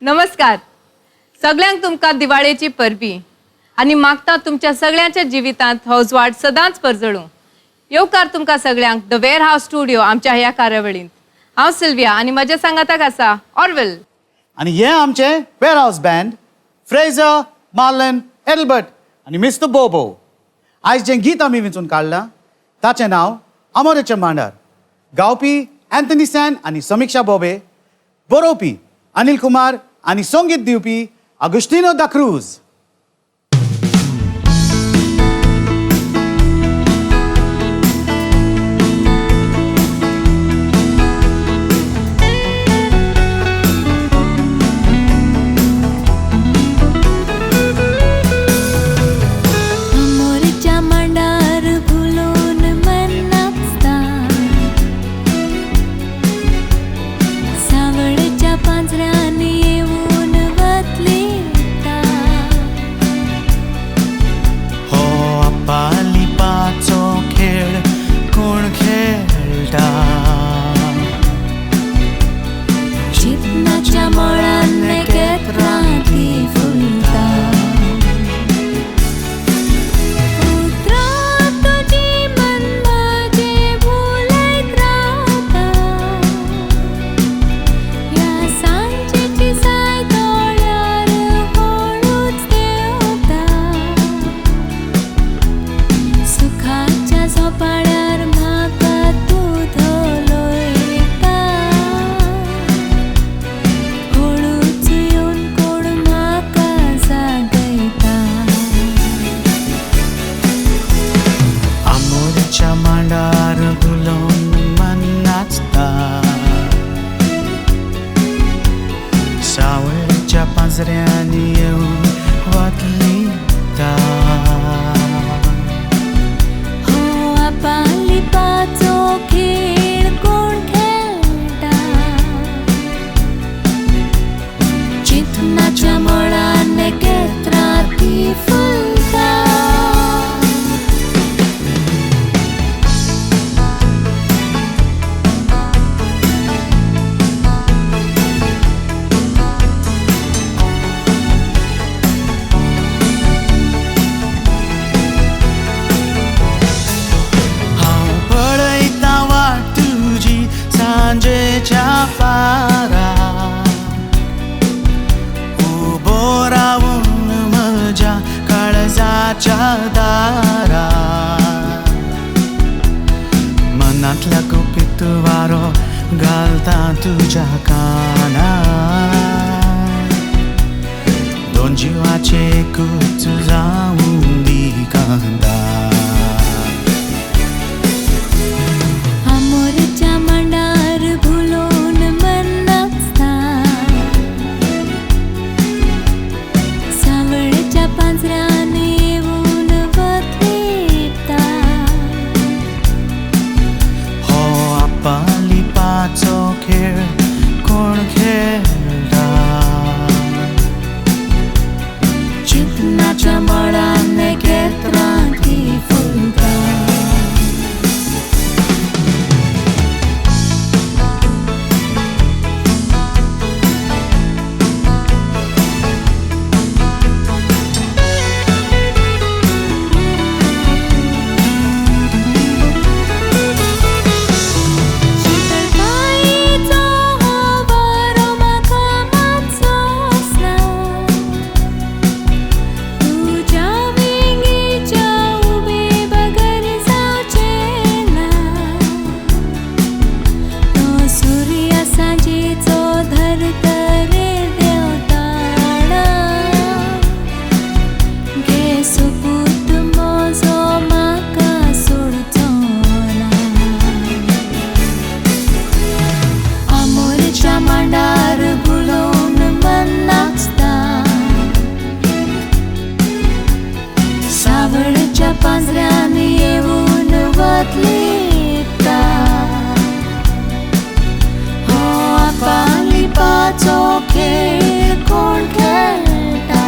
नमस्कार. सगळ्यांक तुमकां दिवाळेची परबी आनी मागता तुमच्या सगळ्यांच्या जिवितांत हो उजवाड सदांच परजळूं. येवकार तुमकां सगळ्यांक द वेअर हाऊस स्टुडिओ आमच्या ह्या कार्यावळींत. हांव सिल्विया आनी म्हज्या सांगाताक आसा ऑर्वेल. आणि हे आमचे warehouse band Fraser, Marlon, Adalbert आणि मिस्टर बोबो. आयज जें गीत आमी वेंचून काडलां ताचें नांव आमोरेचे मांडार. गावपी अँथनी सॅन आनी समीक्षा बोबे. बरोवपी अनिल कुमार आनी संगीत दिवपी अगुस्टिनो दा क्रूज. मनातल्या कुपीत वारो घालता तुझ्या कानात. दोन जीवाचे एकूच जाऊन दी कांदा. आमोरेच्या मांडार भुलोन मन नाचता. सावळेच्या पांजऱ्यान येऊन वतलीता. हो आपालिपाचो खेळ कोण खेळटा. चिंतनाच्या मळान केत्रांती फुलता. पांजऱ्यान येऊन वतलीता. हो आपालिपाचो खेळ कोण खेळटा.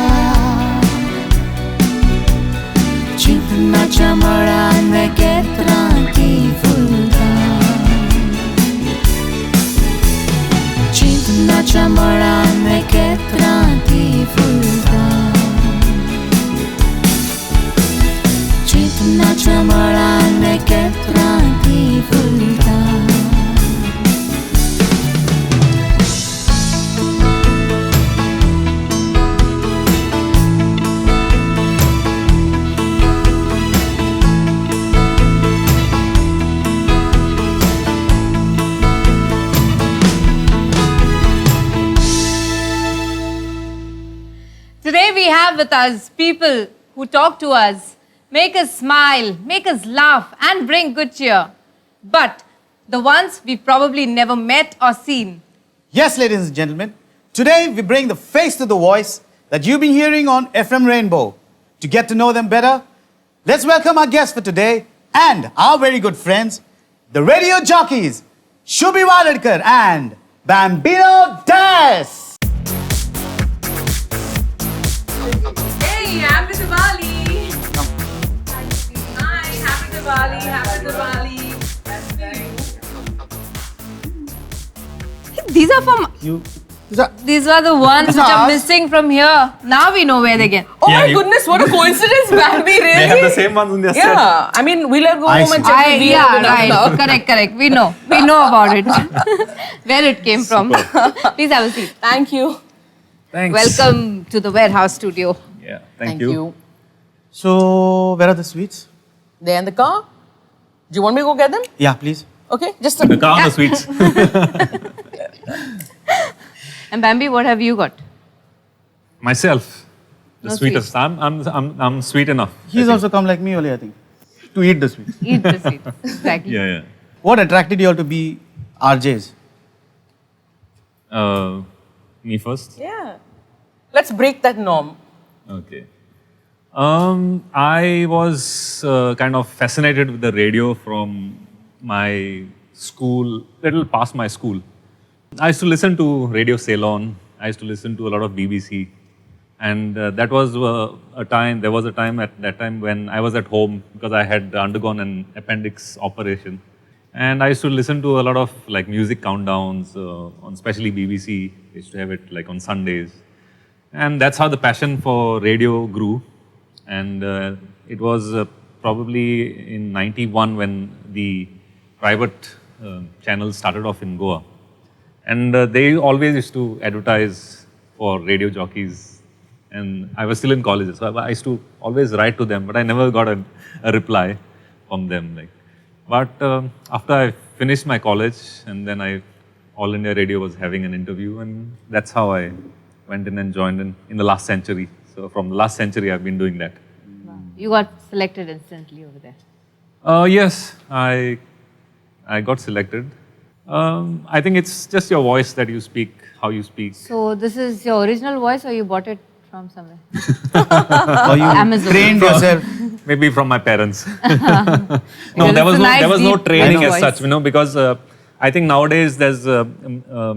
चिंतनाच्या मळान केत्रांती फुलता. चिंतनाच्या मळान केत्रांती फुलता चिंतनाच्या मळान केत्रांती फुलता Today we have with us people who talk to us, make us smile, make us laugh, and bring good cheer. But the ones we've probably never met or seen. Yes, ladies and gentlemen, today we bring the face to the voice that you've been hearing on FM Rainbow. To get to know them better, let's welcome our guests for today and our very good friends, the radio jockeys, Shubhi Wadadkar and Bambino Das. Hey, happy Diwali! Hi, happy Diwali, happy Diwali. These are from. These are the ones which are missing from here. Now we know where they get. Oh Yeah, my you- goodness, what a coincidence, Bambi, really? They have the same ones in their set. Yeah, I mean, we'll have to go I home and see. check if we have Yeah, enough right. now. Correct. We know about it. Where it came from. Please have a seat. Thank you. Thanks. Welcome to the Warehouse Studio. Yeah, thank you. So, where are the sweets? They're in the car. Do you want me to go get them? Yeah, please. Okay, just The car, the sweets. And Bambi, what have you got? Myself, the No sweetest. I'm sweet enough. I He's think. also come like me only, I think, to eat the sweets. Eat the sweets. Exactly. Yeah. What attracted you all to be RJs? Me first. Yeah. Let's break that norm. Okay. I was kind of fascinated with the radio from my school, little past my school. I used to listen to Radio Ceylon. I used to listen to a lot of BBC. And that was a time, there was a time at that time when I was at home because I had undergone an appendix operation. And I used to listen to a lot of like music countdowns on especially BBC. I used to have it like on Sundays. And that's how the passion for radio grew. And it was probably in 91 when the private channels started off in Goa. And they always used to advertise for radio jockeys. And I was still in college, so I used to always write to them, but I never got a reply from them. But after I finished my college, and then All India Radio was having an interview, and that's how I went in and joined in the last century. So from the last century, I've been doing that. You got selected instantly over there. Yes, I got selected. I think it's just your voice that you speak, how you speak. So this is your original voice or you bought it from somewhere? Or you Amazon. trained yourself? Maybe from my parents. Because No, there it's was a no nice there was no deep training voice. as such, because I think nowadays there's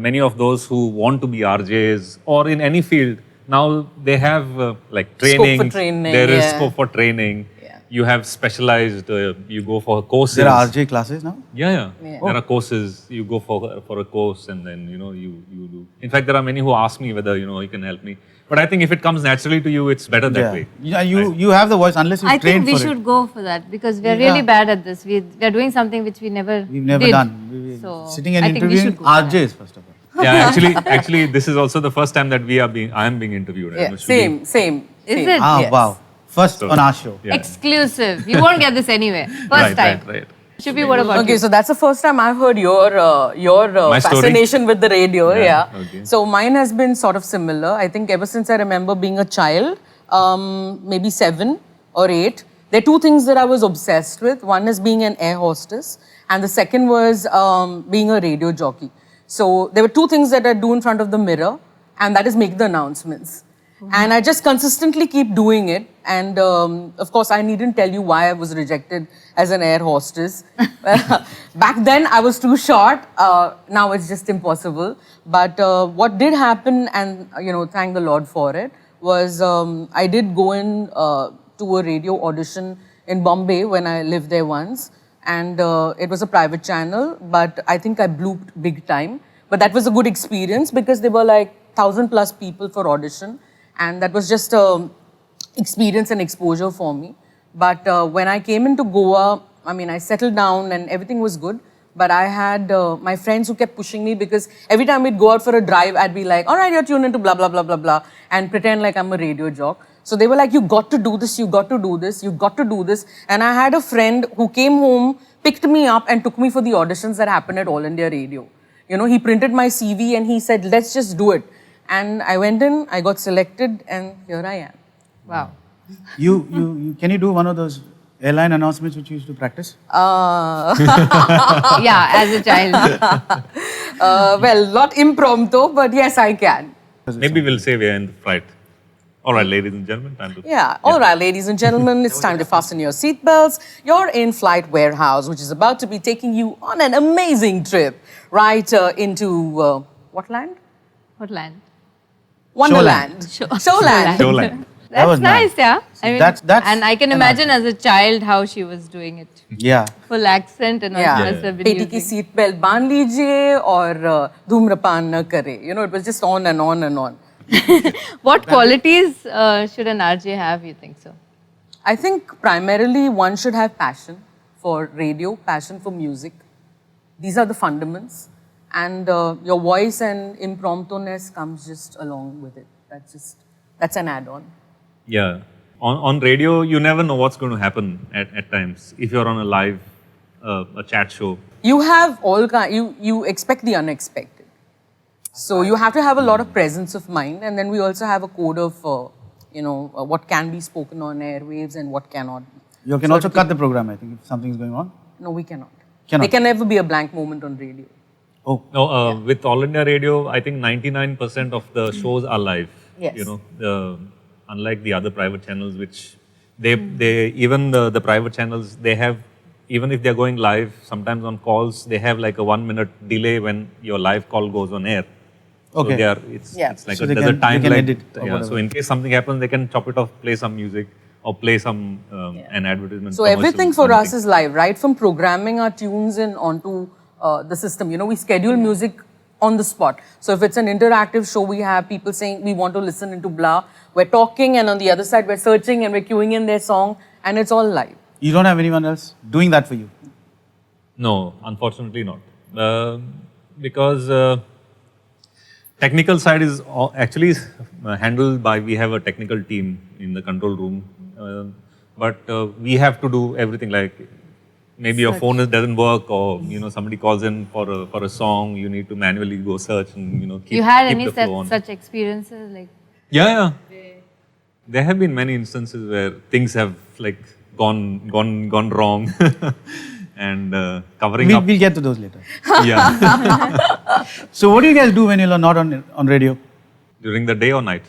many of those who want to be RJs or in any field. Now they have like training. Scope for training, There is yeah. scope for training. Yeah. You have specialized. You go for courses. There are RJ classes now? Yeah. Yeah. There are courses. You go for a course and then you do. In fact, there are many who ask me whether you can help me. But I think if it comes naturally to you, it's better that way. Yeah, you have the voice unless you I trained think we for should it. go for that because we're Yeah. really bad at this. We're doing something which we've never We've never did. done. So Sitting and I think we interviewing should go for that. RJs first of all. Yeah, actually, this is also the first time that I am being interviewed. Yeah, Should be- same. Is same. it? Ah, Yes. wow. First So- on our show. Yeah. Exclusive. You won't get this anywhere. First time. Right. Shubhi, what about Okay, you? so that's the first time I've heard your My story? fascination with the radio. Yeah, Yeah. okay. So mine has been sort of similar. I think ever since I remember being a child, maybe 7 or 8, there are two things that I was obsessed with. One is being an air hostess, and the second was being a radio jockey. So there were two things that I do in front of the mirror, and that is make the announcements. And I just consistently keep doing it. And of course, I needn't tell you why I was rejected as an air hostess. Back then, I was too short. Now it's just impossible. But what did happen, and thank the Lord for it, was I did go in to a radio audition in Bombay when I lived there once. And it was a private channel, but I think I blooped big time. But that was a good experience because they were like, 1,000 plus people for audition, and that was just a experience and exposure for me. But when I came into Goa, I mean, I settled down and everything was good. But I had my friends who kept pushing me because every time we'd go out for a drive, I'd be like, all right, you're tuned into blah, blah, blah, blah, blah, and pretend like I'm a radio jock. So they were like, you got to do this, you got to do this, you got to do this. And I had a friend who came home, picked me up and took me for the auditions that happened at All India Radio. You know, he printed my CV and he said, let's just do it. And I went in, I got selected, and here I am. Wow. Can you do one of those airline announcements which you used to practice? Yeah, as a child. Well, not impromptu, but yes, I can. Maybe we'll say we're in the flight. All right, ladies and gentlemen, time to... Yeah. All right, ladies and gentlemen, it's time to fasten your seatbelts. You're in Flight Warehouse, which is about to be taking you on an amazing trip right into what land? What land? Wonderland. Showland. Showland. That was That's nice, nice. yeah. I mean, That's and I can an imagine as a child how she was doing it. Yeah. Full accent and Yeah. also must have been Peti ki using- seat belt baan lijiye aur dhumrapan na kare. You know, it was just on and on and on. What qualities should an RJ have, you think so? I think primarily one should have passion for radio, passion for music. These are the fundamentals. And your voice and impromptu-ness comes just along with it. That's an add-on. Yeah. On radio, you never know what's going to happen at times. If you're on a live, a chat show. You have all kind, you expect the unexpected. So you have to have a lot of presence of mind, and then we also have a code of, what can be spoken on airwaves and what cannot. You can also cut the program, I think, if something's going on. No, we cannot. Cannot. There can never be a blank moment on radio. Oh. No, with All India Radio, I think 99% of the shows are live. Yes. You know, unlike the other private channels, which they even the private channels, they have, even if they're going live, sometimes on calls, they have like a 1 minute delay when your live call goes on air. Okay. So Yeah. it's like So there's they a can time lag. edit or Yeah, so whatever. in case something happens, they can chop it off, play some music, or play some an advertisement. So commercial, everything for us something. is live, right from programming our tunes in onto the system. You know, we schedule music on the spot. So if it's an interactive show, we have people saying we want to listen into blah. We're talking, and on the other side, we're searching and we're queuing in their song, and it's all live. You don't have anyone else doing that for you? No, unfortunately not. Because technical side is actually handled by, we have a technical team in the control room. But we have to do everything, like maybe your phone doesn't work, or somebody calls in for a song, you need to manually go search and keep, You had keep any the flow on. such experiences? Like, Yeah. There have been many instances where things have like gone wrong, and covering up. We'll get to those later. Yeah. So what do you guys do when you're not on radio? During the day or night?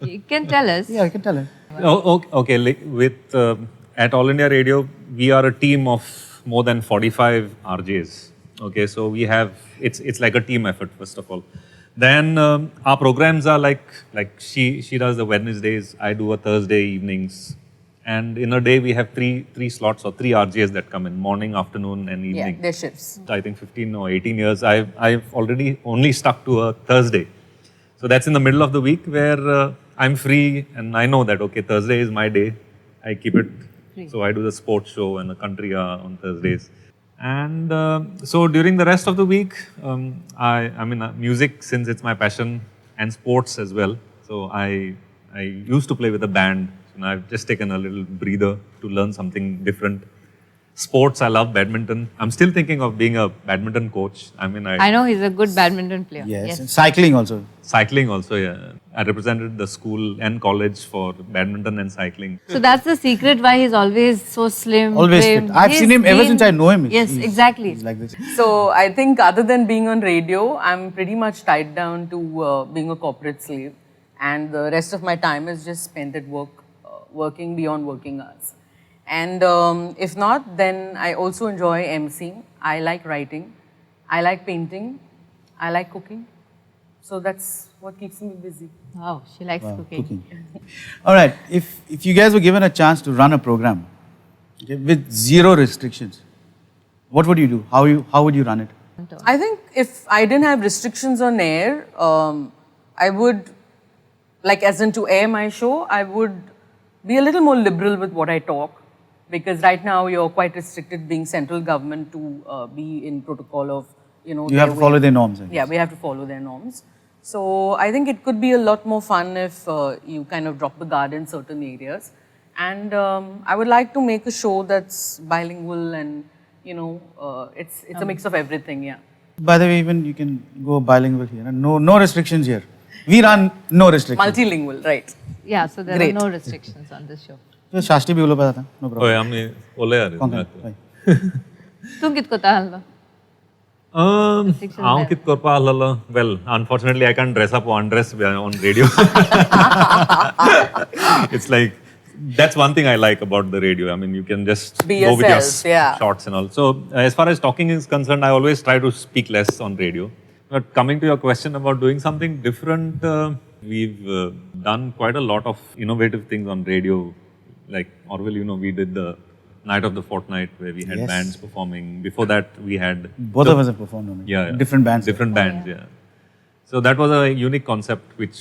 you can tell us. Yeah, I can tell it. Oh, okay. With at All India Radio, we are a team of more than 45 RJs. Okay, so we have it's like a team effort first of all. Then our programs are like she does the Wednesdays, I do a Thursday evenings, and in a day we have three slots or 3 RJs that come in, morning, afternoon, and Yeah, evening. their shifts. I think 15 or 18 years, I've already only stuck to a Thursday. So that's in the middle of the week where I'm free and I know that, okay, Thursday is my day. I keep it. So I do the sports show and the country on Thursdays. And so during the rest of the week, I mean, music, since it's my passion, and sports as well. So I used to play with a band. And I've just taken a little breather to learn something different. Sports, I love badminton. I'm still thinking of being a badminton coach. I mean, I know he's a good badminton player. Yes. And cycling also. cycling also, yeah. I represented the school and college for badminton and cycling. So that's the secret why he's always so slim. Always trim. fit. I've He's seen him ever been- since I know him. Yes, He's- exactly. He's like this. So I think other than being on radio, I'm pretty much tied down to being a corporate slave, and the rest of my time is just spent at work, working beyond working hours. And if not, then I also enjoy emceeing. I like writing. I like painting. I like cooking. So that's what keeps me busy. Wow, she likes cooking. All right. If you guys were given a chance to run a program, okay, with zero restrictions, what would you do? How would you run it? I think if I didn't have restrictions on air, I would, like as in to air my show, I would be a little more liberal with what I talk. Because right now you're quite restricted being central government to be in protocol of, you know. You have to follow their norms. I guess. Yeah, we have to follow their norms. So I think it could be a lot more fun if you kind of drop the guard in certain areas. And I would like to make a show that's bilingual and, you know, it's a mix of everything, yeah. By the way, even you can go bilingual here. No restrictions here. We run no restrictions. Multilingual, right. Yeah, so there Great. are no restrictions on this show. So Shashti bhi ulo pata tha. No problem. Oh, আমি ওলে আর तुम कितको ताहलो? हांव कित करपा आहलो well unfortunately I can't dress up or undress on radio. It's like that's one thing I like about the radio. I mean you can just Be go with your yourself, yeah. shots and all. So as far as talking is concerned, I always try to speak less on radio. But coming to your question about doing something different, we've done quite a lot of innovative things on radio. Like Orville, you know, we did the Night of the Fortnight where we had Yes. bands performing. Before that, we had Both of us have performed on it. yeah, Different bands. Different bands, yeah. So that was a unique concept, which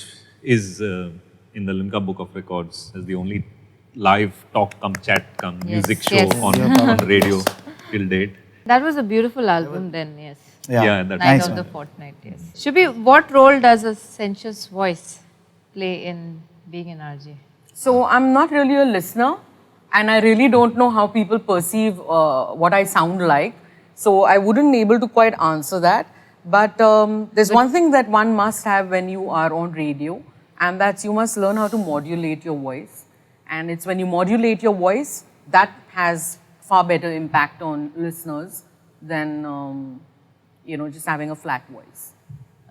is in the Limca Book of Records as the only live talk come chat come music show yes. on radio till date. That was a beautiful album then, yes. Yeah, that's Night nice of one. the Fortnight, yes. Shubhi, what role does a sensuous voice play in being an RJ? So I'm not really a listener and I really don't know how people perceive what I sound like. So I wouldn't be able to quite answer that. But there's one thing that one must have when you are on radio, and that's you must learn how to modulate your voice. And it's when you modulate your voice, that has far better impact on listeners than, you know, just having a flat voice.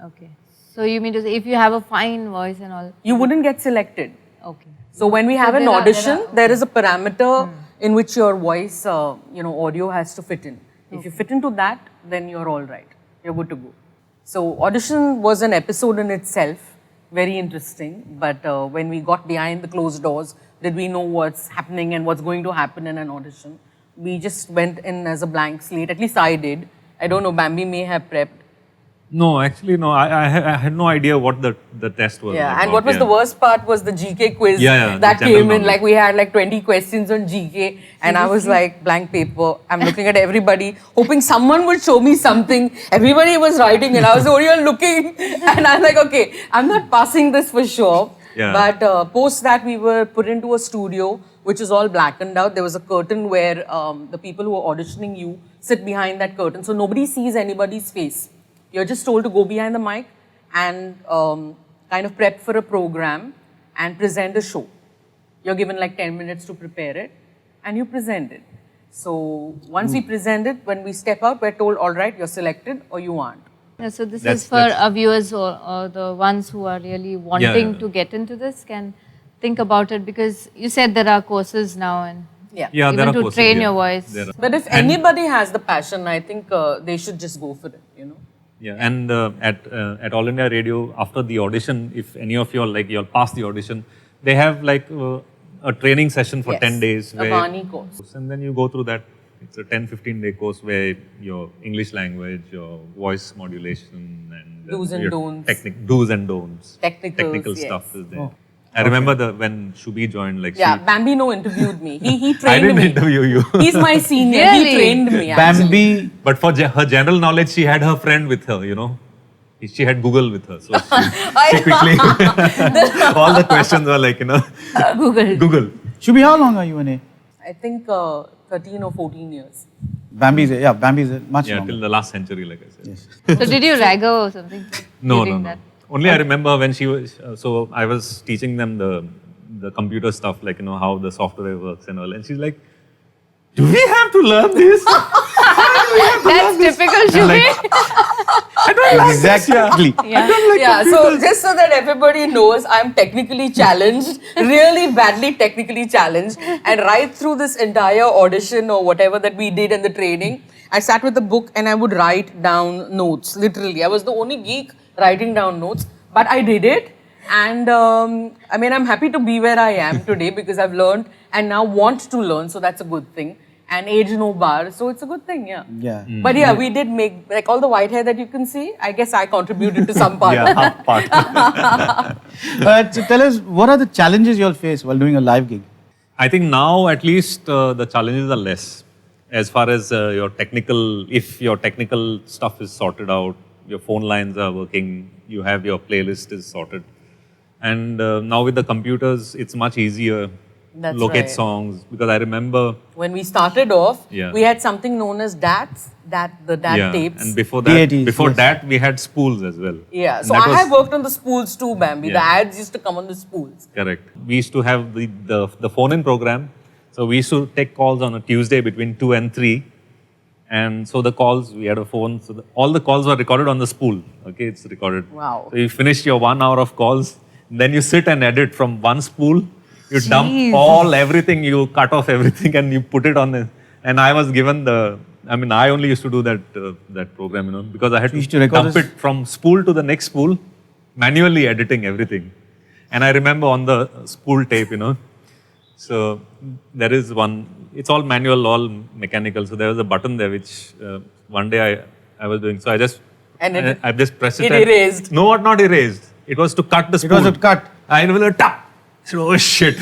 Okay. So you mean to say if you have a fine voice and all? You wouldn't get selected. Okay. So when we have an there are- audition, there is a parameter in which your voice, you know, audio has to fit in. If you fit into that, then you're all right. You're good to go. So audition was an episode in itself, very interesting. But when we got behind the closed doors, did we know what's happening and what's going to happen in an audition? We just went in as a blank slate. At least I did. I don't know, Bambi may have prepped. No, actually, no. I had no idea what the test was. Yeah, about, and what was the worst part was the GK quiz Yeah, that the general came in. knowledge. Like we had like 20 questions on GK, and I was like blank paper. I'm looking at everybody, hoping someone would show me something. Everybody was writing, and I was only looking, and I'm like, okay, I'm not passing this for sure. Yeah. But post that, we were put into a studio which is all blackened out. There was a curtain where the people who are auditioning you sit behind that curtain, so nobody sees anybody's face. You're just told to go behind the mic and kind of prep for a program and present a show. You're given like 10 minutes to prepare it and you present it. So once we present it, when we step out, we're told, all right, you're selected or you aren't. Yeah, so this That's- is for our viewers or the ones who are really wanting yeah. to get into this can think about it, because you said there are courses now and Yeah. Yeah, there even are to courses, train yeah. your voice. There are. But if anybody has the passion, I think they should just go for it, you know. Yeah, and at All India Radio, after the audition, if any of you are like you'll pass the audition, they have like a training session for Yes, 10 days. a Vani course. And then you go through that. It's a 10-15 day course where your English language, your voice modulation, and Do's and your don'ts. do's and don'ts, Technicals, technical yes. stuff is there. I remember when Shubhi joined, like Yeah, she, Bambino interviewed me. He I trained didn't me. interview you. He's my senior. Really? He trained me. actually. Bambi. But for her general knowledge, she had her friend with her, you know. She had Google with her. So she quickly, all the questions were like, you know, Google. Shubhi, how long are you in A? I think 13 or 14 years. Bambi's much Yeah, longer. till the last century, like I said. Yes. So did you rag her or something? No, during no, no. that? Only I remember when she was, so I was teaching them the computer stuff, like, you know, how the software works and all. And she's like, do we have to learn this? That's typical Shubhi. Exactly. Yeah, so just so that everybody knows, I'm technically challenged, really badly technically challenged. And right through this entire audition or whatever that we did in the training, I sat with a book and I would write down notes, literally. I was the only geek writing down notes, but I did it. And I mean, I'm happy to be where I am today because I've learned and now want to learn, so that's a good thing. and age no bar. So it's a good thing, yeah. Yeah. But yeah, we did make, like all the white hair that you can see, I guess I contributed to some part of Yeah, it. half part. So tell us, what are the challenges you'll face while doing a live gig? I think now at least the challenges are less as far as your technical, if your technical stuff is sorted out, your phone lines are working, you have your playlist is sorted. And now with the computers, it's much easier That's to locate right. songs because I remember, When we started off, Yeah. we had something known as DATs, the DAT tapes. and before that, DATs, yes. we had spools as well. Yeah, And so that I was- have worked on the spools too, Bambi. The Yeah. ads used to come on the spools. Correct. We used to have the phone-in program. So we used to take calls on a Tuesday between 2 and 3. And so the calls, we had a phone. So all the calls were recorded on the spool. Okay, it's recorded. Wow. So you finish your 1 hour of calls. Then you sit and edit from one spool. You dump Jeez. everything, you cut off everything and you put it on the... And I was given I only used to do that program, because I had You used to record dump this? it from spool to the next spool, manually editing everything. And I remember on the spool tape, so there is one, it's all manual, all mechanical. So there was a button there which one day I was doing. So I just, And I just pressed it. it and- erased. No, not erased. It was to cut the It spool. was a cut. I will tap. So, oh shit.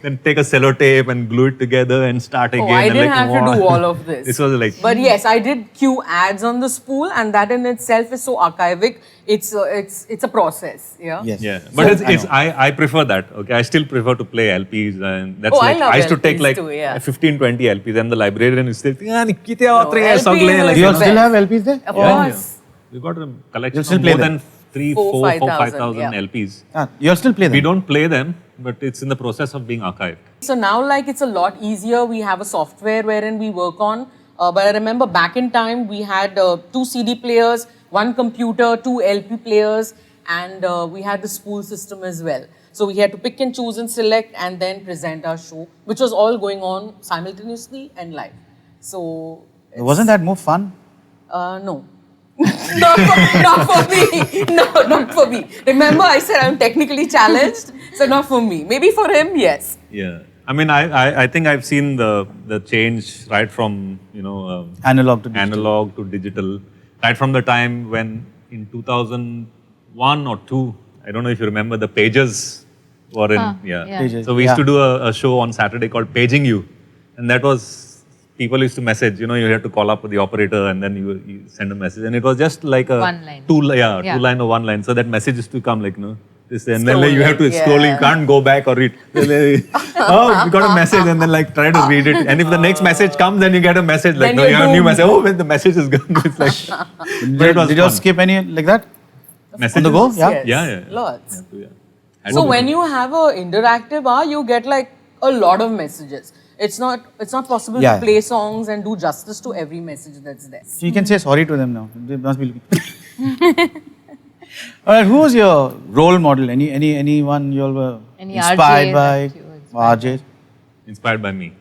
Then take a sellotape and glue it together and start again. Oh, I and didn't like, have to do wow. all of this. This was like, But yes, I did cue ads on the spool, and that in itself is so archivic. It's a process. Yeah. Yes. yeah. But So- I prefer that. Okay, I still prefer to play LPs, and that's Oh, I like love used to take LPs like too, yeah. 15, 20 LPs, and the librarian is still thinking, "Kite aatre hai, LPs sagle," is like, Do you all the still best. have LPs there? Of Yeah, course. We got a collection You'll still of play more them? than 3, 4, 4, 5,000, 5,000 yeah. LPs. You'll still play them? We don't play them, but it's in the process of being archived. So now, like, it's a lot easier. We have a software wherein we work on. But I remember back in time, we had 2 CD players, 1 computer, 2 LP players, and we had the spool system as well. So we had to pick and choose and select and then present our show, which was all going on simultaneously and live. So Wasn't that more fun? no. not for me. No, not for me. Remember, I said I'm technically challenged, so not for me. Maybe for him, yes. Yeah. I think I've seen the change right from, Analog to digital. analog to digital, right from the time when in 2001 or 2, I don't know if you remember, the pages were in, yeah. Pages, So we used yeah. to do a show on Saturday called Paging You. And that was, people used to message, you had to call up with the operator and then you send a message. And it was just like a One line. two Yeah. line or one line. So that message used to come like, this, and then like, you have to Scrolling, scroll, you yeah. can't go back or read. Oh, we got a message and then like try to read it. And if the next message comes, then you get a message like, Then no, you're you have a new doomed. message. Oh, when the message is gone. It's like, but it was Did you all fun. skip any like that? Messages? On the go? Yeah. Yes. Yeah. Lots. Yeah. Had So to- when you have a interactive hour, you get like a lot of messages. It's not possible Yeah. to play songs and do justice to every message that's there. So you can say sorry to them now. They must be looking. All right, who was your role model? Anyone you all were Any inspired RJ by? that you were inspired RJ? Inspired by me.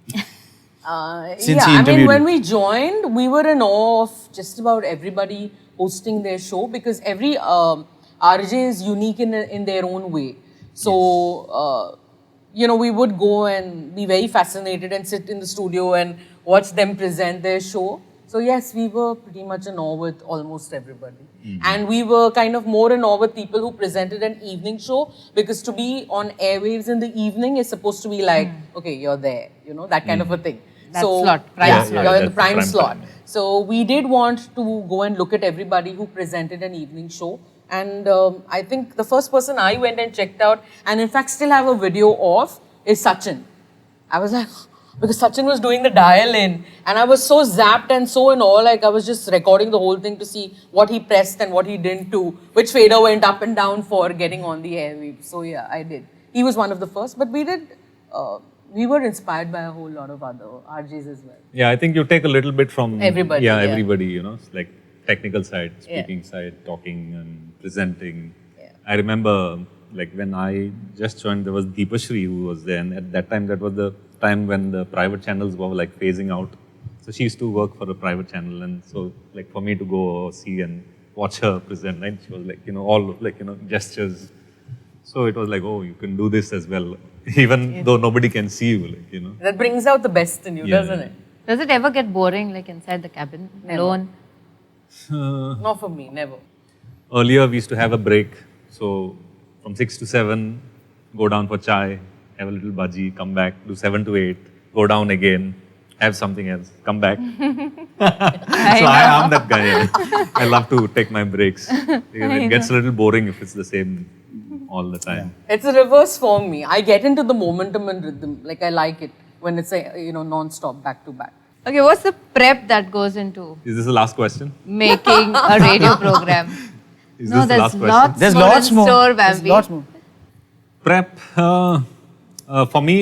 Since Yeah, he I mean, interviewed when you. we joined, we were in awe of just about everybody hosting their show because every RJ is unique in their own way. So, we would go and be very fascinated and sit in the studio and watch them present their show. So yes, we were pretty much in awe with almost everybody. And we were kind of more in awe with people who presented an evening show because to be on airwaves in the evening is supposed to be like, okay, you're there, that kind of a thing. That slot, prime yeah, slot. you're in the That's the prime prime slot. time, yeah. So we did want to go and look at everybody who presented an evening show. And I think the first person I went and checked out, and in fact still have a video of, is Sachin. I was like, because Sachin was doing the dial-in, and I was so zapped and so in awe, like I was just recording the whole thing to see what he pressed and what he didn't do, which fader went up and down for getting on the airwaves. So yeah, I did. He was one of the first, but we were inspired by a whole lot of other RJs as well. Yeah, I think you take a little bit from Everybody, Yeah, yeah. everybody. It's like technical side, speaking side, talking and presenting. I remember like when I just joined, there was Deepashri who was there, and at that time, that was the time when the private channels were like phasing out. So she used to work for a private channel, and so like for me to go see and watch her present, right? She was like, all like, gestures. So it was like, oh, you can do this as well. even though nobody can see you, like, you know. That brings out the best in you, Yeah, doesn't yeah. it? Does it ever get boring, like inside the cabin, Never. alone? Not for me, never. Earlier, we used to have a break. So from 6 to 7, go down for chai, have a little bhaji, come back, do 7 to 8, go down again, have something else, come back. So I am that guy. Yeah. I love to take my breaks. Because it gets a little boring if it's the same all the time. It's a reverse for me. I get into the momentum and rhythm. Like I like it when it's non-stop, back to back. Okay, what's the prep that goes into Is this the last question? making a radio program? Is No, this the there's last question? lots There's more lots in more. store, There's Bambi. lots more. Prep. For me,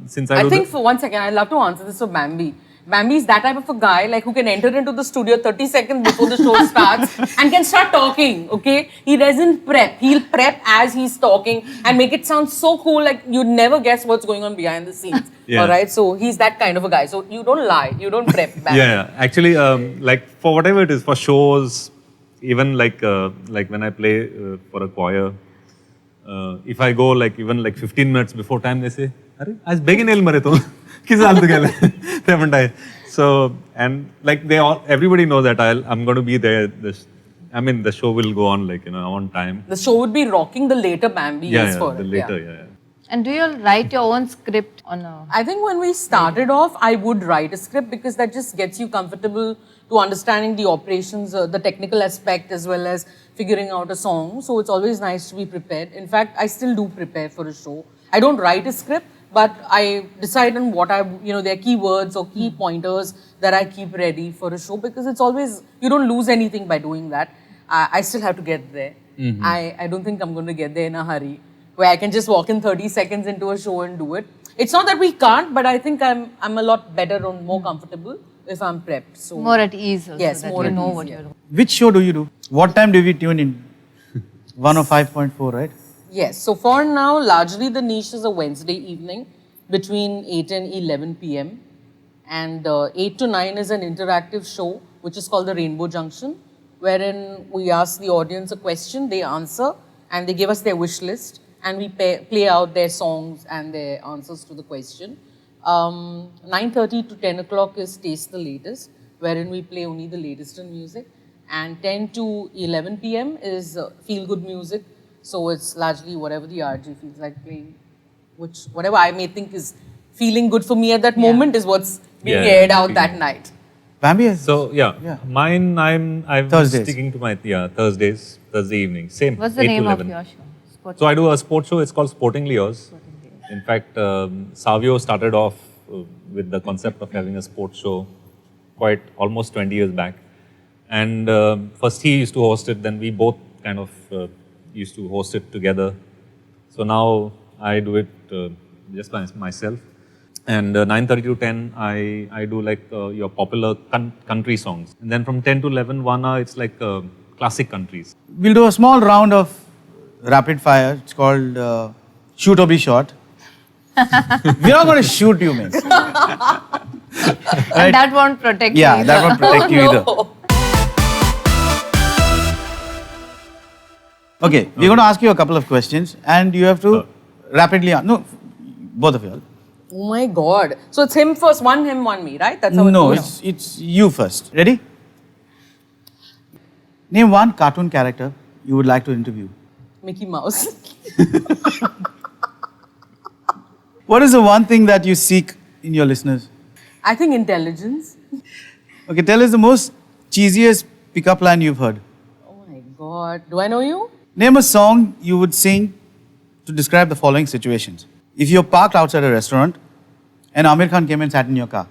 since I I do think the- for 1 second, I'd love to answer this for Bambi. Bambi is that type of a guy like who can enter into the studio 30 seconds before the show starts and can start talking, okay? He doesn't prep. He'll prep as he's talking and make it sound so cool like you'd never guess what's going on behind the scenes. Yeah. All right? So he's that kind of a guy. So you don't lie. You don't prep Bambi. Yeah. Actually, like for whatever it is, for shows, even like when I play for a choir, if I go like even like 15 minutes before time, they say, "Arey, आज begin el mare to, किस हाल तो गया?" Haven't I? So and like everybody knows that I'm going to be there. The show will go on like on time. The show would be rocking the later Bambi Yeah, is for the it. later, Yeah. yeah. And do you write your own script on a... I think when we started off, I would write a script because that just gets you comfortable to understanding the operations, the technical aspect, as well as figuring out a song. So it's always nice to be prepared. In fact, I still do prepare for a show. I don't write a script, but I decide on what there are keywords or key pointers that I keep ready for a show because it's always, you don't lose anything by doing that. I still have to get there. I don't think I'm going to get there in a hurry, where I can just walk in 30 seconds into a show and do it. It's not that we can't, but I think I'm a lot better and more comfortable if I'm prepped. So More at ease also, Yes, that more you at know ease, what yeah. you're doing. Which show do you do? What time do we tune in? 105.4, right? yes, so for now, largely the niche is a Wednesday evening between 8 and 11 p.m. And 8 to 9 is an interactive show, which is called the Rainbow Junction, wherein we ask the audience a question, they answer, and they give us their wish list, and we play out their songs and their answers to the question. 9:30 to 10 o'clock is Taste the Latest, wherein we play only the latest in music. And 10 to 11 p.m. is Feel Good Music. So it's largely whatever the RJ feels like playing, whatever I may think is feeling good for me at that moment is what's being Yeah, aired out feeling that good. night. Bambi is. So Yeah. mine I'm Thursdays. sticking to my Thursday evening. Same. What's the 8 name to of 11. your show? Sport- So I do a sports show. It's called Sportingly Yours. In fact, Savio started off with the concept of having a sports show almost 20 years back. And first he used to host it, then we both kind of used to host it together. So now I do it just by myself. And 9:30 to 10, I do like your popular country songs. And then from 10 to 11, 1 hour, it's like classic countries. We'll do a small round of rapid fire. It's called shoot or be shot. We're not going to shoot you, man. And that won't protect you. Yeah, either. that won't protect you either. Okay, we're going to ask you a couple of questions and you have to rapidly answer. No, both of you all. Oh my God. So it's him first, one him, one me, right? That's how it No, goes. it's you first. Ready? Name one cartoon character you would like to interview. Mickey Mouse. What is the one thing that you seek in your listeners? I think intelligence. Okay, tell us the most cheesiest pickup line you've heard. Oh my God. Do I know you? Name a song you would sing to describe the following situations. If you're parked outside a restaurant and Amir Khan came and sat in your car,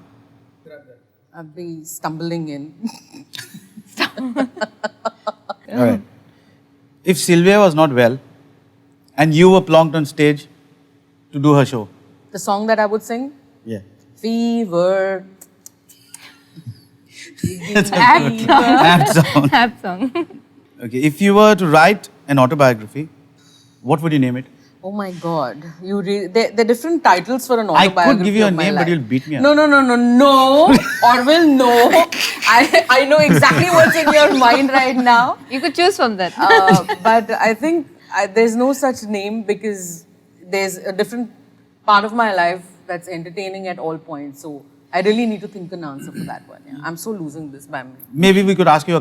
I'd be stumbling in. all right. If Sylvia was not well and you were plonked on stage to do her show, The song that I would sing? yeah. Fever. That song. Rap song. Okay, if you were to write an autobiography, what would you name it? Oh my God. There are different titles for an I could autobiography. give you a of my name, but life. you'll beat me up. No. Orville, no. I know exactly what's in your mind right now. You could choose from that. But I think there's no such name because there's a different part of my life that's entertaining at all points. So I really need to think an answer for that one. Yeah. I'm so losing this, Bambi. Maybe we could ask you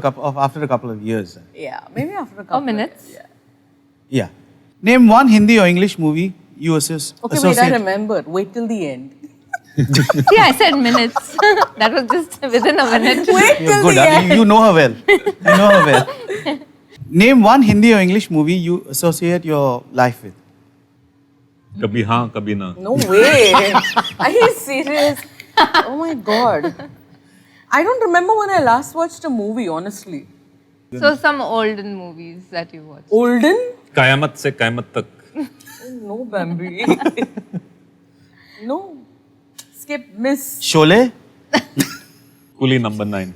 after a couple of years. Yeah, maybe after a couple minutes. Of years, Yeah. Name one Hindi or English movie you associate. Okay, wait, I remember. Wait till the end. See, I said minutes. That was just within a minute. Wait You're till good. the end. You know her well. You know her well. Name one Hindi or English movie you associate your life with. Kabhi haan, kabhi na. No way. Are you serious? Oh my god. I don't remember when I last watched a movie, honestly. So some olden movies that you watched. Olden? Kayamat se kayamat tak. No, Bambi. No. Skip, miss. Sholay? Coolie number 9.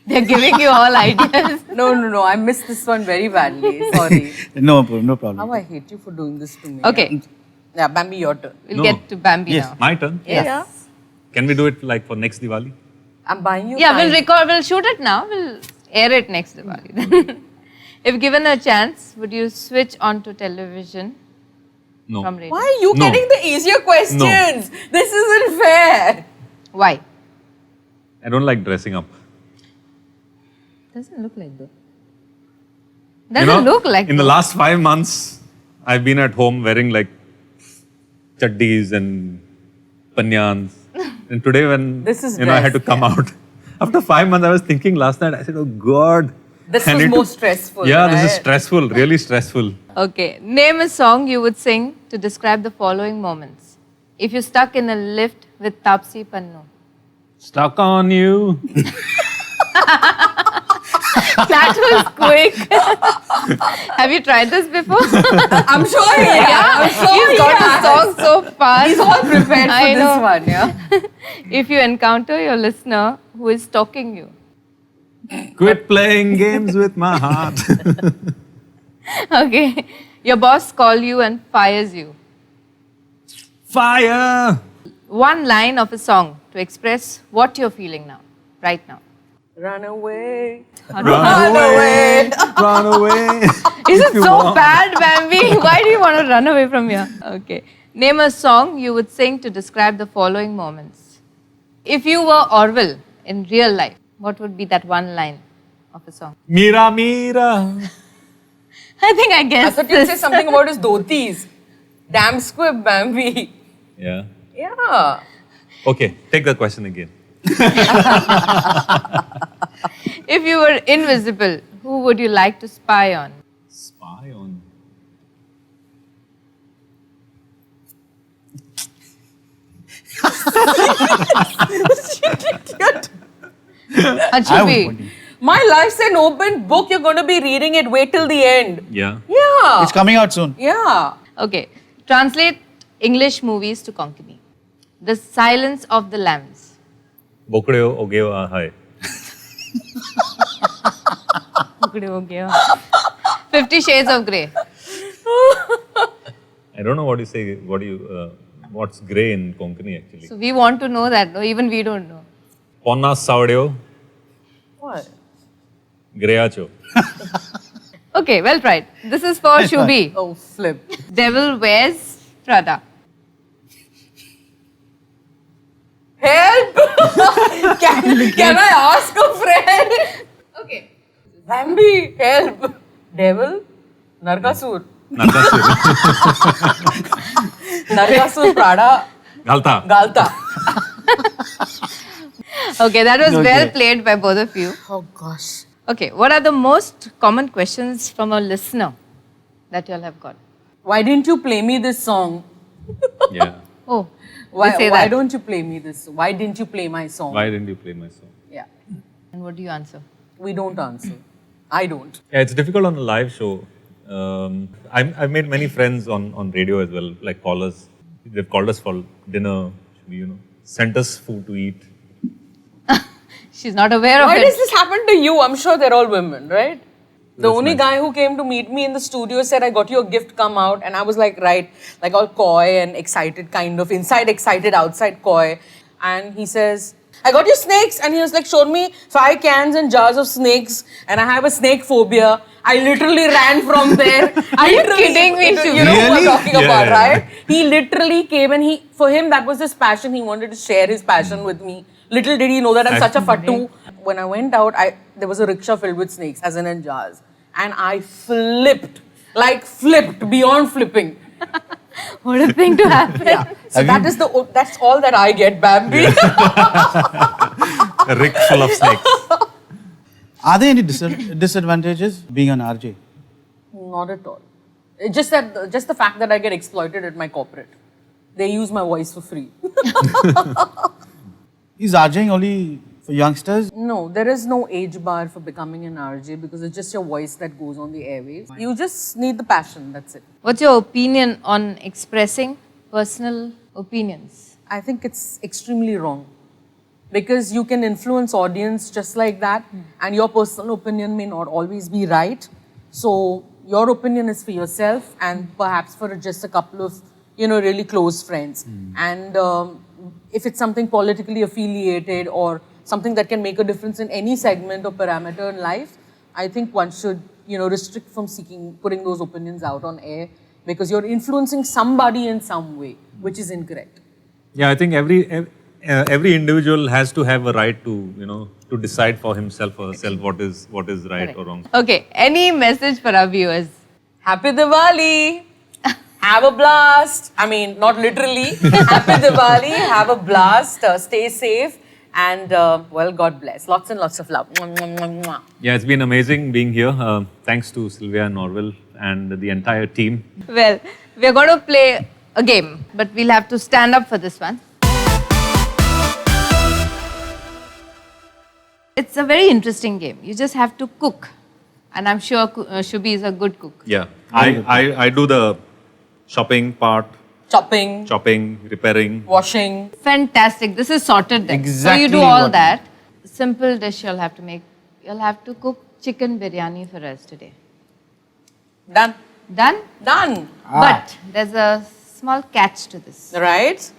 They're giving you all ideas. No. I missed this one very badly. Sorry. No problem. How I hate you for doing this to me. Okay, Yeah, Bambi, your turn. we'll No. get to Bambi Yes. now. My turn? Yes. Can we do it like for next Diwali? I'm buying you Yeah, time. we'll record, we'll shoot it now. We'll air it next Diwali. If given a chance, would you switch on to television No. from radio? Why are you No. getting the easier questions? This isn't fair. Why? I don't like dressing up. Doesn't look like that. Doesn't look like In the that. last 5 months, I've been at home wearing like chaddis and panyans. And today when This is I had to dress, come out. After 5 months, I was thinking last night, I said, oh God. This I was need more to- stressful. Yeah, this is right? stressful, really stressful. Okay, name a song you would sing to describe the following moments. If you're stuck in a lift with Tapsi Pannu. Stuck on you. That was quick. Have you tried this before? I'm sure he I'm sure He's he got has. the song so fast. He's all prepared for I this know. one, yeah? If you encounter your listener who is stalking you. Quit playing games with my heart. Okay. Your boss calls you and fires you. Fire. One line of a song to express what you're feeling now, right now. Run away. Run away. Run away. Is If it you so want. bad, Bambi? Why do you want to run away from here? Okay. Name a song you would sing to describe the following moments. If you were Orwell in real life, what would be that one line of a song? Mira, mira. I think I I guessed thought you'd say this. something about his dhotis. Damn squib, Bambi. Yeah. Yeah. Okay, take the question again. If you were invisible, who would you like to spy on? Spy on. Achubi. My life's an open book. You're going to be reading it. Wait till the end. Yeah. Yeah. It's coming out soon. Yeah. Okay. Translate English movies to Konkani. The Silence of the Lambs. Bokreo ogeo ahai. 50 Shades of Grey. I don't know what you say. What's grey in Konkani actually? So we want to know that. No, even we don't know. Ponna saudeo What? greacho. Okay, well tried. This is for Shubi. Oh, flip. Devil Wears Prada. Help! can I ask a friend? Okay. Bambi, help. Devil? Narkasur. Narkasur. Narkasur Prada Galta. Galta. Okay, that was Okay. well played by both of you. Oh gosh. Okay, what are the most common questions from a listener that you all have got? Why didn't you play me this song? Yeah. Oh, Why, they say why that. don't you play me this? Why didn't you play my song? Why didn't you play my song? Yeah. And what do you answer? We don't answer. I don't. Yeah, it's difficult on a live show. I've made many friends on radio as well, like callers. They've called us for dinner, sent us food to eat. She's not aware of Why it. does this happen to you? I'm sure they're all women, right? The That's only nice. guy who came to meet me in the studio said, I got you a gift, come out. And I was like, right, like all coy and excited, kind of. Inside excited, outside coy. And he says, I got you snakes. And he was like, showed me 5 cans and jars of snakes. And I have a snake phobia. I literally ran from there. Are you Literally, kidding me, Shubhi? You know who I'm Really? talking about, Yeah. right? He literally came and for him, that was his passion. He wanted to share his passion with me. Little did he know that I'm such a fattu. When I went out, there was a rickshaw filled with snakes, as in jars. And I flipped beyond flipping. What a thing to happen. So that's all that I get, Bambi. A rig full of snakes. Are there any disadvantages being an RJ? Not at all. It's just the fact that I get exploited at my corporate. They use my voice for free. Is RJing only for youngsters? No, there is no age bar for becoming an RJ because it's just your voice that goes on the airwaves. You just need the passion, that's it. What's your opinion on expressing personal opinions? I think it's extremely wrong because you can influence audience just like that and your personal opinion may not always be right. So your opinion is for yourself and perhaps for just a couple of, really close friends. And if it's something politically affiliated or something that can make a difference in any segment or parameter in life, I think one should, restrict from putting those opinions out on air because you're influencing somebody in some way, which is incorrect. Yeah, I think every individual has to have a right to, to decide for himself or herself what is right or wrong. Okay, any message for our viewers? Happy Diwali! Have a blast! I mean, not literally. Happy Diwali, have a blast, stay safe, and God bless. Lots and lots of love. Mwah, mwah, mwah, mwah. Yeah, it's been amazing being here. Thanks to Sylvia and Norville and the entire team. Well, we're going to play a game, but we'll have to stand up for this one. It's a very interesting game. You just have to cook. And I'm sure Shubhi is a good cook. Yeah, I do the shopping part, Chopping, repairing. washing. Fantastic. This is sorted then. So Exactly you do all what- that. Simple dish you'll have to make. You'll have to cook chicken biryani for us today. Done. Done? Done. But there's a small catch to this. Right?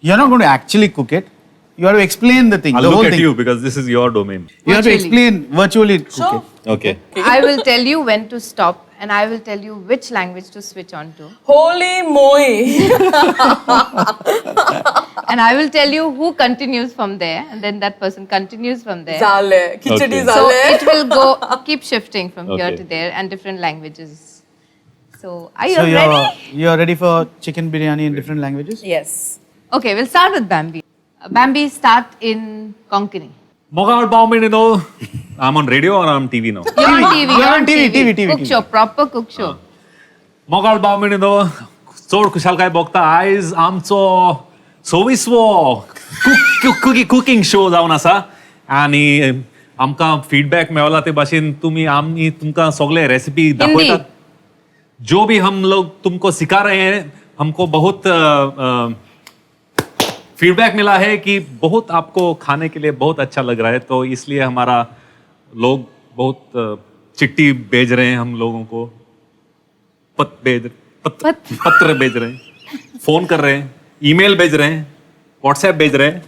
You're not going to actually cook it. You have to explain the thing. I'll the look whole at thing. you because this is your domain. You have to Virtually. explain virtually cook Sure. it. Okay. I will tell you when to stop and I will tell you which language to switch on to. Holy moly. And I will tell you who continues from there and then that person continues from there. Zale. Khichdi Okay. So zale. it will go, keep shifting from here Okay. to there and different languages. So are you So ready? you're ready for chicken biryani in different languages? Yes. Okay, we'll start with Bambi. Bambi, start in Konkani. Mogal Bauminido. I'm on radio or I'm TV now? You're on TV. You're on TV. Cook show, proper cook show. Mogal Bauminido. चोड खुशाल काय बघता आयज आमचो 26वो cooking show जावन आसा आनी आमकां feedback मेळला ते भाशेन आमी तुमकां सगळे रेसिपी दाखयतात जो भी हम लोग तुमको सिखा रहे हैं हमको बहुत फीडबैक मिला है कि बहुत आपको खाने के लिए बहुत अच्छा लग रहा है तो इसलिए हमारा लोग बहुत चिट्ठी भेज रहे हैं हम लोगों को पत्र भेज रहे हैं फोन कर रहे हैं ईमेल भेज रहे हैं व्हाट्सएप भेज रहे हैं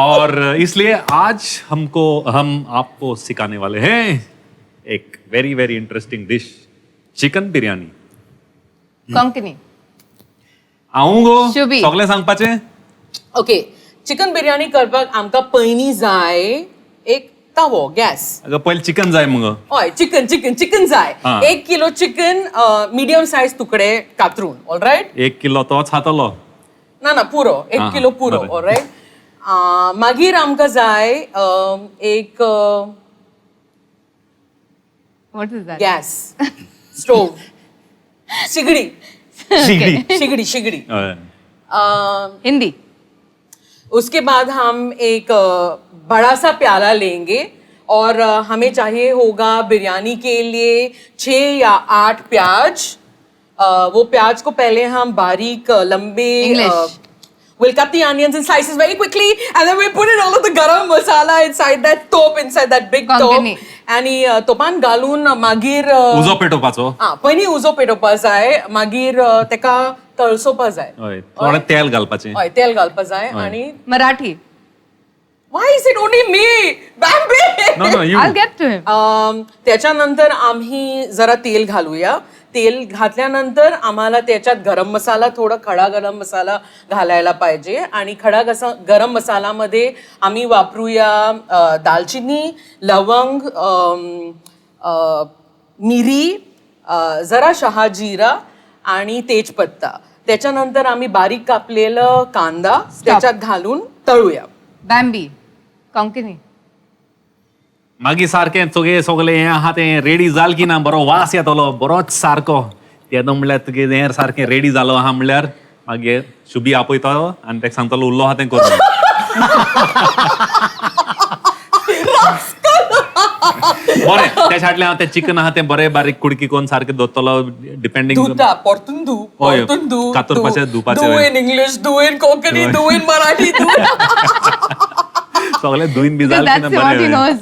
और इसलिए आज हम आपको सिखाने वाले हैं एक very very interesting dish chicken biryani Konkani. आऊंगो शुभी. सगळे सांगपाचे ओके चिकन बिर्याणी करपाक आमकां पयलीं जाय एक तवो गॅस अगं पहिले चिकन जाय मग हय चिकन जाय हा. 1 किलो चिकन मिडियम सायज तुकडे कातरून ऑलरायट 1 किलो तोच खातलो ना पुरो 1 हा, किलो पुरो बरें. ऑलरायट मागीर आमकां जाय एक What is that? Gas stove शिगडी शिगडी. शिगडी हय. Hindi. उसके बाद हम एक बड़ा सा प्याला लेंगे और हमें चाहिए होगा बिरयानी के लिए 6 या 8 प्याज वो प्याज को पहले हम बारीक लंबे English. we'll cut the onions in slices very quickly and then we'll put in all of the garam masala inside that top, inside that big Konkani. top आणि तोपान घालून मागीर उजो पेटोवपाचो पयलीं उजो पेटोवपा जाय मागीर तेका तळसोवपा जाय हय थोडें तेल घालपाचें हय तेल घालपा जाय आणि Marathi. Why is it only me? Bambi! No, you. I'll get to him. त्याच्यानंतर आम्ही जरा तेल घालूया. तेल घातल्यानंतर आम्हाला त्याच्यात गरम मसाला, थोडा खडा गरम मसाला घालायला पाहिजे. आणि गरम मसालामध्ये आम्ही वापरूया दालचिनी, लवंग, मिरी, जरा शहाजिरा आणि तेजपत्ता. त्याच्यानंतर आम्ही बारीक कापलेलं कांदा त्याच्यात घालून तळूया. Bambi, Konkani. मागी सारखे सगळे हे आहा ते रेडी जाल की ना बरो वास येतलो बरोच सारको येदो म्हणल्यार तुगे हेर सारखें रेडी जालो आहा म्हणल्यार मागीर शुभी आपयतलो आनी ताका सांगतलो उरलो आहा तें करून. बरें त्या फाटल्यान हांव तें चिकन आहा तें बरें बारीक कुडकी करून सारकें दवरतलो डिपेंडींग. धुता परतून धू, होय. परतून धू, कातरपाचें, धुवपाचें. धू इन इंग्लिश, धू इन कोंकणी, धू इन मराठी, धू. सगळें धुयन बी Because जालें that's what he बरें. knows.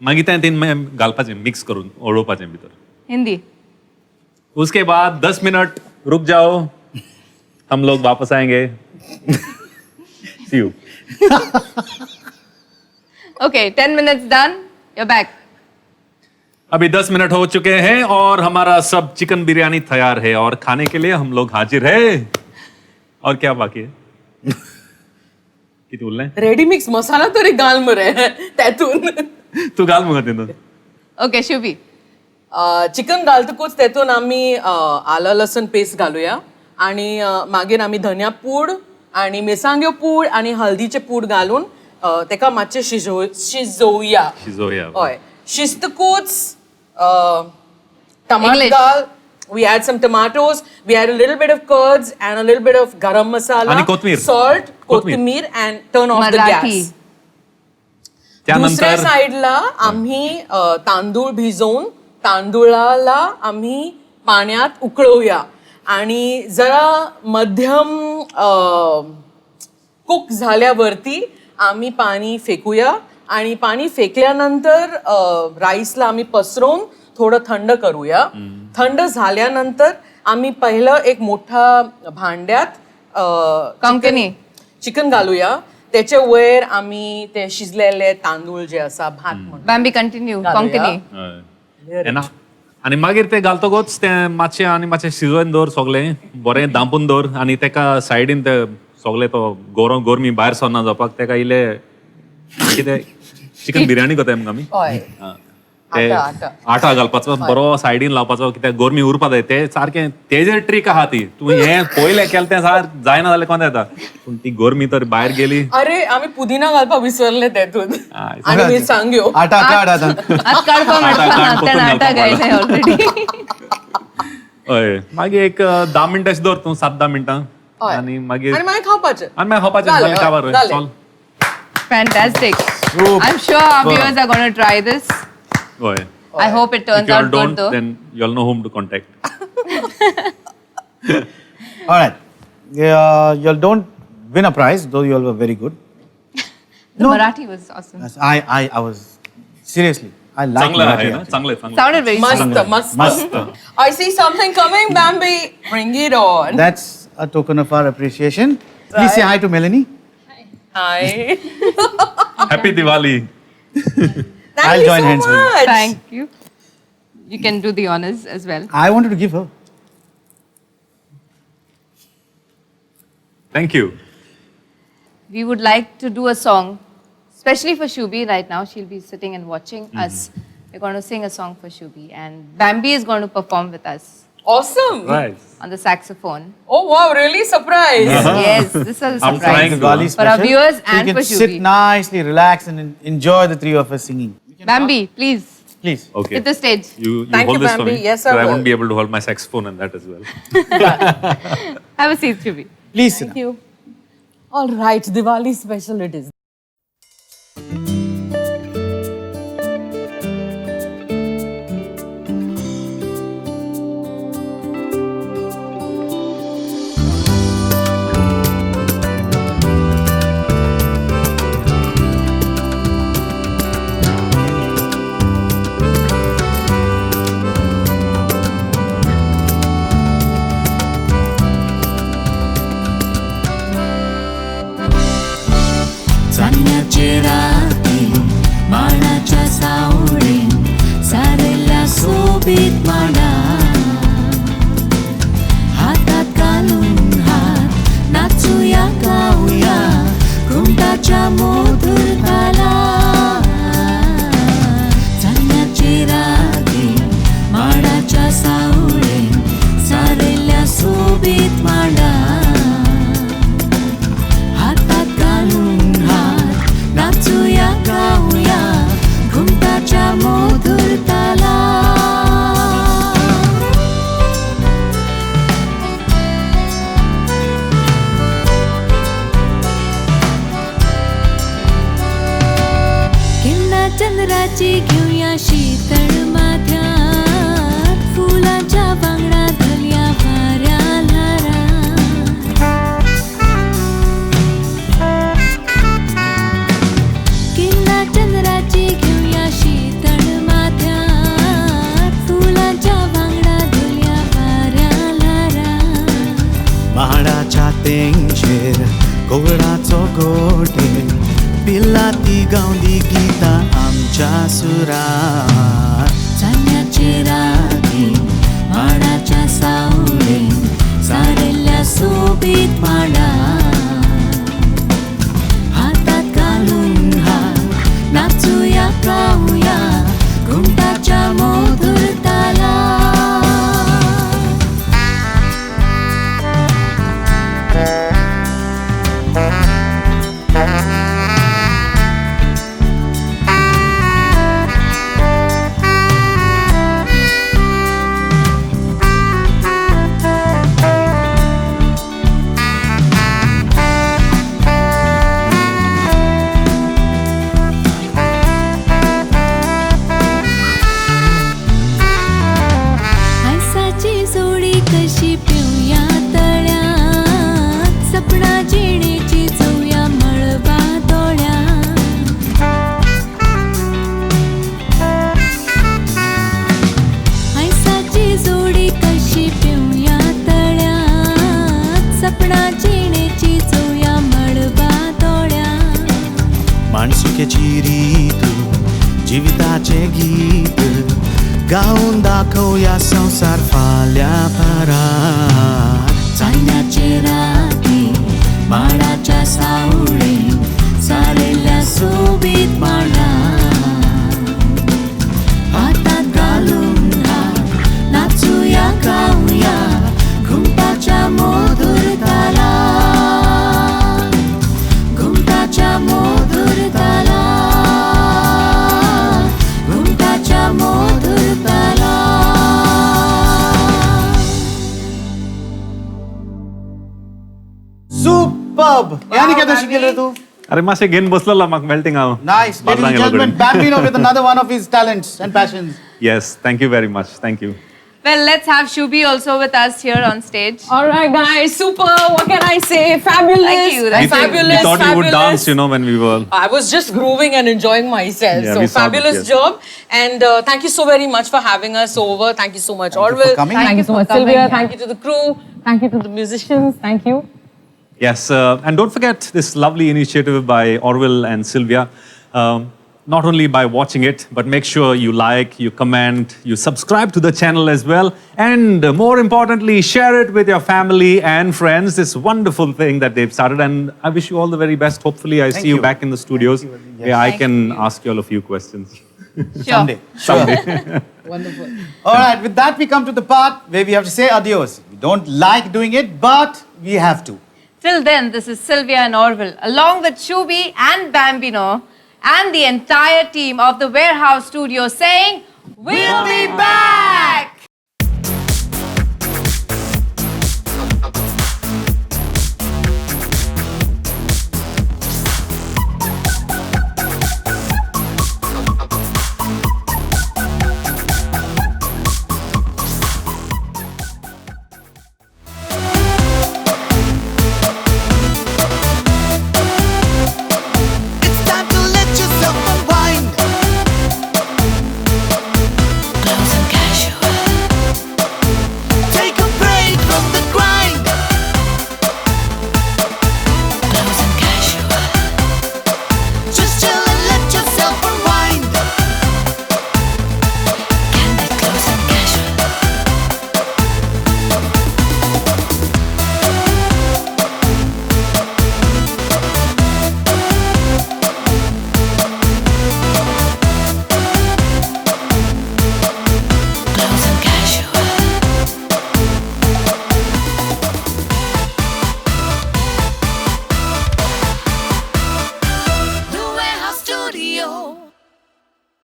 मागीर तें घालपाचें मिक्स करून ओडोवपाचें भितर. Hindi. उसके बाद 10 मिनट रुक जाओ, हम लोग वापस आएंगे. See you. Okay, 10 minutes done. You're back. अभी 10 मिनट हो चुके हैं और हमारा सब चिकन बिरयानी तैयार है और खाने के लिए हम लोग हाजिर है. और क्या बाकी है? किती बोलले? रेडी मिक्स मसाला तरी घाल मरे त्यातून. तू घाल मग तिथून. Okay, Shubhi. चिकन घालतकूच त्यातून आम्ही आलं लसूण पेस्ट घालूया आणि मागीर आम्ही धनिया पूड आणि मिरसांग्यो पूड आणि हळदीचे पूड घालून तेका मातशें शिजोवया. शिजोया. हय शिजतकूच टमाट English. घाल. We add some tomatoes. We add a little bit of curds and a little bit of garam masala. आणि कोथमीर. Salt, कोथमीर. कोथिंबीर and turn off the Marathi. gas. दुसऱ्या त्यानंतर साईडला आम्ही तांदूळ भिजवून तांदूळाला आम्ही पाण्यात उकळवूया आणि जरा मध्यम कुक झाल्यावरती आम्ही पाणी फेकूया आणि पाणी फेकल्यानंतर राईसला आम्ही पसरवून थोडं थंड करूया. थंड झाल्यानंतर आम्ही पहिलं एक मोठा भांड्यात Konkani. चिकन घालूया. त्याच्या वयर आम्ही ते शिजलेले तांदूळ जे असा भात म्हणून Bambi, continue. Konkani. येना आणि मागीर ते घालतकूच ते मातशें आनी मातशें शिजोवन दवर सगळें बरें दांपून दवर आनी तेका सायडीन ते सगळें तो गोरमी भायर सरना जावपाक तेका इल्लें कितें चिकन बिरयानी करता आमकां आमी. हय. ते आटा घालपाचो बरो सायडीन लावपाचो कित्याक गोरमी उरपा जाय ते सारकें तेजेर ट्रीक आहा ती. तूं हें पयलें केलें तें सार जायना जाल्यार कोण येता पूण ती गोरमी तर भायर गेली. अरे आम्ही पुदिना घालपा विसरले त्यातून आणि मी सांग्यो आटा काढ आता. आज काढपा म्हणटा कोथून त्यानं आटा घालपा गायलाय ऑलरेडी. हय मागीर एक 10 मिनटां अशें दवर तूं 7-10 मिनटां आणि मागीर आणि मागीर खावपाचे. आनी मागीर खावपाचें जालें, जालें काबार जालें. चल. Fantastic. I'm sure our viewers are going to try this. हय. I hope it If turns you all out good don't, though. then you'll know whom to contact. All right. You don't win a prize, though you all were very good. The Marathi was awesome. Yes, I was seriously. I like चांगलं आहे Marathi. ना actually. चांगलं. Sounded very मस्त मस्त. मस्त. I see something coming, Bambi. Bring it on. That's a token of our appreciation. Please say hi to Melanie. Hi. Happy Diwali. Thank I'll you join so hands with you. much. Thank you. You can do the honors as well. I wanted to give her. Thank you. We would like to do a song, especially for Shubhi right now. She'll be sitting and watching us. We're going to sing a song for Shubhi. And Bambi is going to perform with us Awesome. Right. on the saxophone. Oh wow, really surprised. Yes, this is a I'm surprise. trying to. Diwali For our special. viewers So and you for can sit Shubhi. nicely, relax, and enjoy the three of us singing. Bambi, please, Please. Okay. hit the stage. You Thank hold you, this for Bambi. me. Yes, I So I will. won't be able to hold my saxophone and that as well. Have a seat, Shubhi. Please sit Thank you. All right, Diwali special it is. सोबीत मांडा हातात घालून हात नाचूया गाऊया घुमटाच्या मधुर तालात चांदण्याची राती माडाच्या सावळेन सारेल्या सोबीत मांडा हातात घालून हात नाचूया गाऊया घुमटाच्या मधुर तालात किरणा चंद्राची घेऊया शीतळ माथ्यात फुलाच्या बांगडा धुल्या वाऱ्या लारा किरणा चंद्राची घेऊया शीतळ माथ्यात फुलाच्या बांगडा धुल्या वाऱ्या लारा माडाच्या तेंगेर कोवळाचो गोटे पिल्ला ती गावली गीता आमच्या सुरात चांदण्याची राती माडाच्या सावळेन सारेल्या सोबीत मांडा हातात घालून हात नाचूया गाऊया घुमटाच्या मधुर तालात आयसाची जोडी कशी पिऊया तळ्यात सपना जिणेची चोया मळबा दोळ्यात आयसाची जोडी कशी पिऊया तळ्यात सपना जिणेची चोया मळबा दोळ्यात माणसुक्याची रीत जिविताचे गीत गाऊन दाखवूया संसार फाल्या परात चांदण्याची राती माडाच्या सावळेन सारेल्या सोबीत मांडा हातात घालून हात नाचूया गाऊया घुमटाच्या मधुर तालात घुमटाच्या मधुर तालात घुमटाच्या मधुर तालात सुपर्ब यानी केदो शिकले तू अरे मातशें घेवन बसलेलो म्हाका मेळटिंग हांव Nice, ladies and gentlemen, Bambino with another one of his talents and passions. Yes, thank you very much. Thank you. Well, let's have Shubi also with us here on stage. All right, guys, super. What can I say? Fabulous. Thank you, thank you. Fabulous. We thought you would fabulous. dance, you know, when we were. I was just grooving and enjoying myself. Yeah, So we saw that, fabulous yes. job. And thank you so very much for having us over. Thank you so much, Thank you for Orville. coming. Thank you so for much, coming, Sylvia. yeah. Thank you to the crew. Thank you to the musicians. Thank you. Yes, and don't forget this lovely initiative by Orville and Sylvia. Not only by watching it, but make sure you like, you comment, you subscribe to the channel as well. And more importantly, share it with your family and friends. This wonderful thing that they've started. And I wish you all the very best. Hopefully, I see you you. back in the studios where I can ask you all a few questions. Someday. Sure. Wonderful. All right, with that, we come to the part where we have to say adios. We don't like doing it, but we have to. Till then, this is Sylvia and Orville, along with Shubi and Bambino, and the entire team of the Warehouse Studio saying, we'll be back!